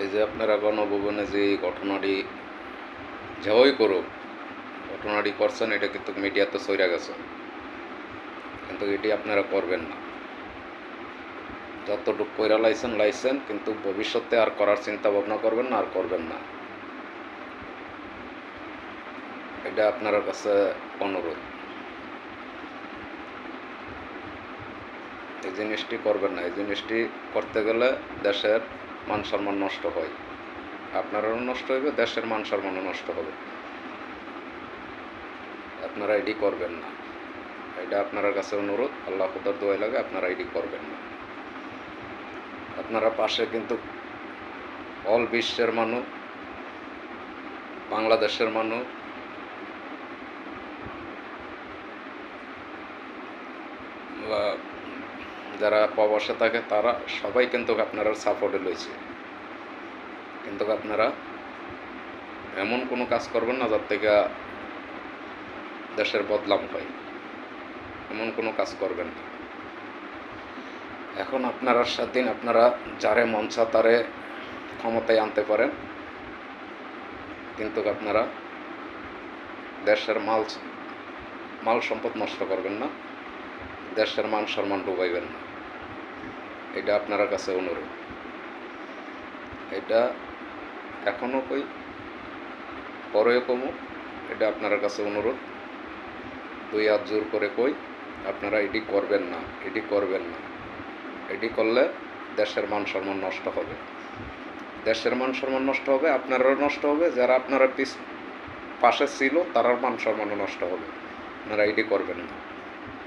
এই যে আপনারা গণভবনে যে ঘটনাটি যাই করুক, ঘটনাটি করছেন, এটা কিন্তু মিডিয়াতে ছড়িয়ে গেছে, কিন্তু এটি আপনারা করবেন না। যতটুকু কইরা লাইছেন, কিন্তু ভবিষ্যতে আর করার চিন্তা ভাবনা করবেন না, আর করবেন না। এটা আপনার কাছে অনুরোধ। এই জিনিসটি করবেন না। এই জিনিসটি করতে গেলে দেশের মান সম্মান নষ্ট হয়, আপনারও নষ্ট হবে, দেশের মান সম্মানও নষ্ট হবে। আপনারা এটি করবেন না, এটা আপনার কাছে অনুরোধ। আল্লাহ খুদার দোয়াই লাগে, আপনারা এটি করবেন না। আপনারা পাশে কিন্তু অল বিশ্বের মানুষ, বাংলাদেশের মানুষ, বা যারা প্রবাসে থাকে তারা সবাই কিন্তু আপনারা সাপোর্টে লইছে, কিন্তু আপনারা এমন কোনো কাজ করবেন না যার থেকে দেশের বদনাম হয়, এমন কোনো কাজ করবেন না। এখন আপনারা স্বাধীন, আপনারা যারে মন চা তারে ক্ষমতায় আনতে পারেন, কিন্তু আপনারা দেশের মাল সম্পদ নষ্ট করবেন না, দেশের মান সম্মান ডুবাইবেন না। এটা আপনার কাছে অনুরোধ। এটা এখনও কই, পরেও কমু, এটা আপনার কাছে অনুরোধ। দুই হাত জোর করে কই, আপনারা এটি করবেন না, এটি করবেন না। এটি করলে দেশের মান সম্মান নষ্ট হবে, দেশের মান সম্মান নষ্ট হবে, আপনারও নষ্ট হবে, যারা আপনারা পাশে ছিল তারার মান সম্মানও নষ্ট হবে। আপনারা এটি করবেন না।